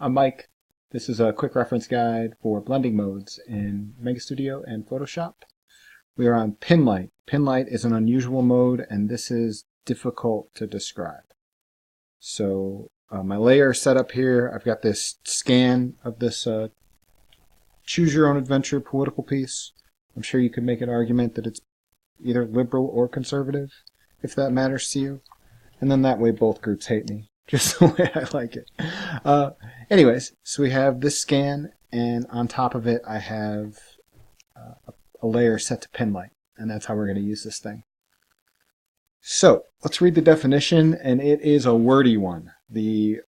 I'm Mike. This is a quick reference guide for blending modes in Mega Studio and Photoshop. We are on Pinlight. Pinlight is an unusual mode, and this is difficult to describe. So my layer set up here. I've got this scan of this Choose Your Own Adventure political piece. I'm sure you could make an argument that it's either liberal or conservative, if that matters to you. And then that way both groups hate me. Just the way I like it. Anyways, so we have this scan, and on top of it I have a layer set to Pinlight, and that's how we're going to use this thing. So let's read the definition, and it is a wordy one. The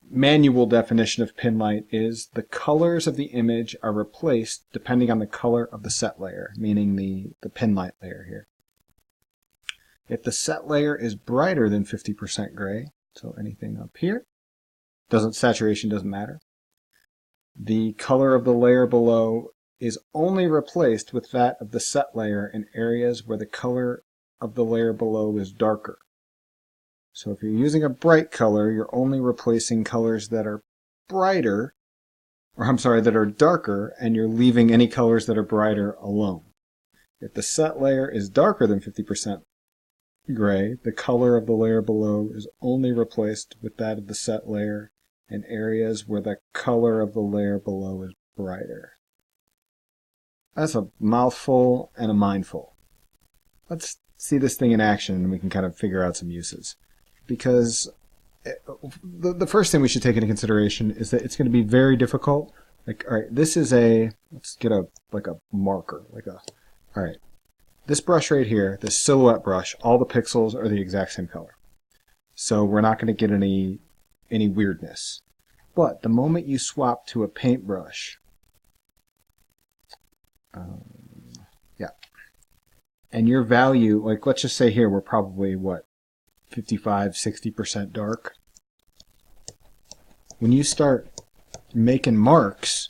manual definition of Pinlight is the colors of the image are replaced depending on the color of the set layer, meaning the Pinlight layer here. If the set layer is brighter than 50% gray, so anything up here, saturation doesn't matter, the color of the layer below is only replaced with that of the set layer in areas where the color of the layer below is darker. So if you're using a bright color, you're only replacing colors that are brighter, that are darker, and you're leaving any colors that are brighter alone. If the set layer is darker than 50% gray, the color of the layer below is only replaced with that of the set layer in areas where the color of the layer below is brighter. That's a mouthful and a mindful. Let's see this thing in action, and we can kind of figure out some uses. Because the first thing we should take into consideration is that it's going to be very difficult. Like, all right, this is let's get a marker, all right. This brush right here, this silhouette brush, all the pixels are the exact same color. So we're not going to get any weirdness. But the moment you swap to a paintbrush, and your value, like let's just say here we're probably, 55–60% dark. When you start making marks,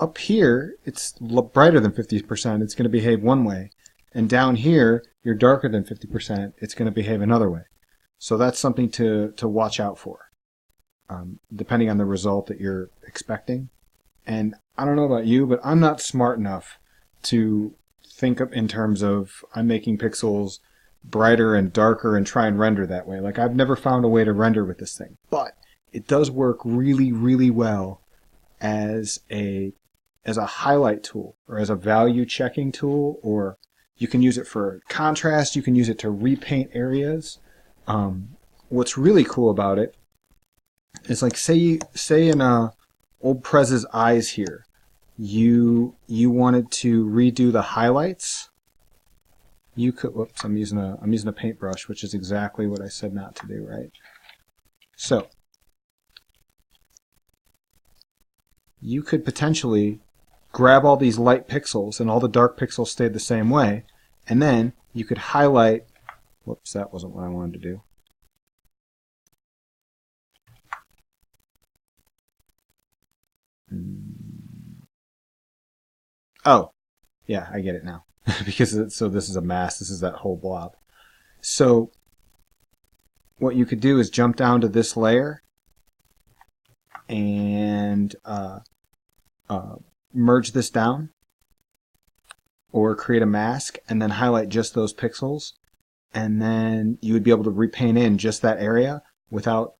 up here it's brighter than 50%, it's going to behave one way. And down here, you're darker than 50%, it's going to behave another way. So that's something to watch out for, depending on the result that you're expecting. And I don't know about you, but I'm not smart enough to think of in terms of I'm making pixels brighter and darker and try and render that way. Like, I've never found a way to render with this thing. But it does work really, really well as a highlight tool, or as a value checking tool, or you can use it for contrast, you can use it to repaint areas. What's really cool about it is, like, say in old Prez's eyes here, you wanted to redo the highlights. You could, whoops, I'm using a paintbrush, which is exactly what I said not to do, right? So you could potentially grab all these light pixels, and all the dark pixels stayed the same way, and then you could highlight, whoops, that wasn't what I wanted to do. Oh, yeah, I get it now. Because so this is a mass, this is that whole blob. So what you could do is jump down to this layer and merge this down, or create a mask and then highlight just those pixels, and then you would be able to repaint in just that area without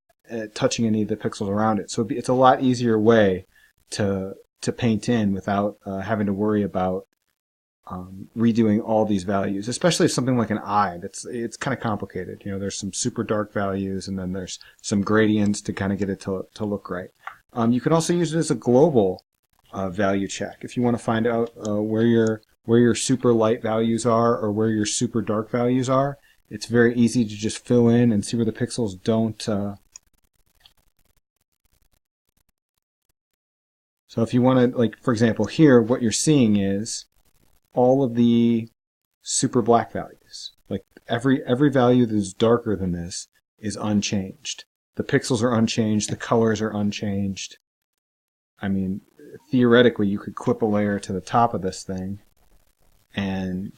touching any of the pixels around it. So it's a lot easier way to paint in without having to worry about redoing all these values, especially if something like an eye. It's kind of complicated. You know, there's some super dark values, and then there's some gradients to kind of get it to look right. You can also use it as a global value check if you want to find out where your super light values are or where your super dark values are. It's very easy to just fill in and see where the pixels don't. So if you want to, like, for example, here, what you're seeing is all of the super black values. Like, every value that is darker than this is unchanged. The pixels are unchanged, the colors are unchanged. I mean, theoretically, you could clip a layer to the top of this thing and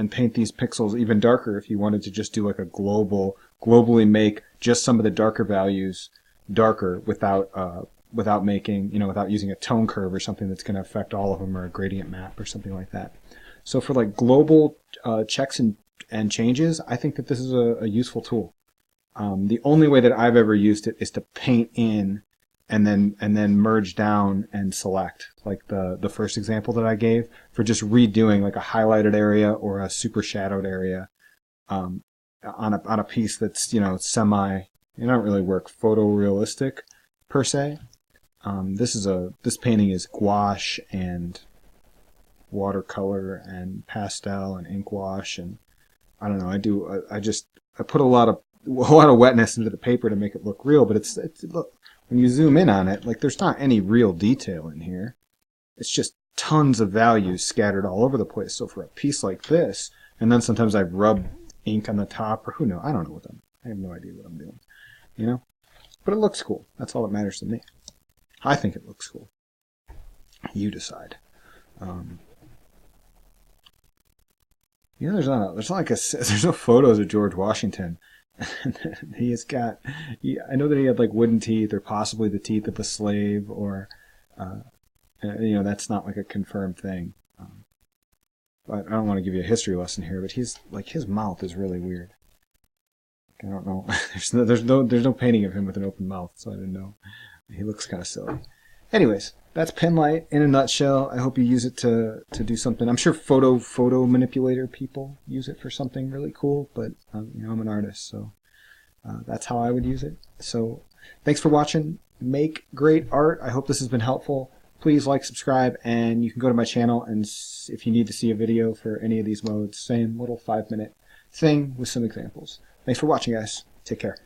paint these pixels even darker if you wanted to just do like a globally make just some of the darker values darker without making, without using a tone curve or something that's going to affect all of them, or a gradient map or something like that. So for like global checks and changes, I think that this is a useful tool. The only way that I've ever used it is to paint in and then merge down and select, like the first example that I gave, for just redoing like a highlighted area or a super shadowed area on a piece that's semi. It don't really work photorealistic per se. This painting is gouache and watercolor and pastel and ink wash, and I don't know. I put a lot of wetness into the paper to make it look real, but it's look, when you zoom in on it, like, there's not any real detail in here. It's just tons of values scattered all over the place. So for a piece like this, and then sometimes I rub ink on the top, or who knows? I don't know I have no idea what I'm doing, But it looks cool. That's all that matters to me. I think it looks cool. You decide. There's no photos of George Washington. I know that he had like wooden teeth, or possibly the teeth of a slave, or that's not like a confirmed thing. But I don't want to give you a history lesson here, but his mouth is really weird. I don't know. There's no painting of him with an open mouth, so I didn't know. He looks kind of silly. Anyways, that's Pinlight in a nutshell. I hope you use it to do something. I'm sure photo manipulator people use it for something really cool, but I'm an artist, so that's how I would use it. So thanks for watching. Make great art. I hope this has been helpful. Please like, subscribe, and you can go to my channel, and if you need to see a video for any of these modes, same little 5-minute thing with some examples. Thanks for watching, guys. Take care.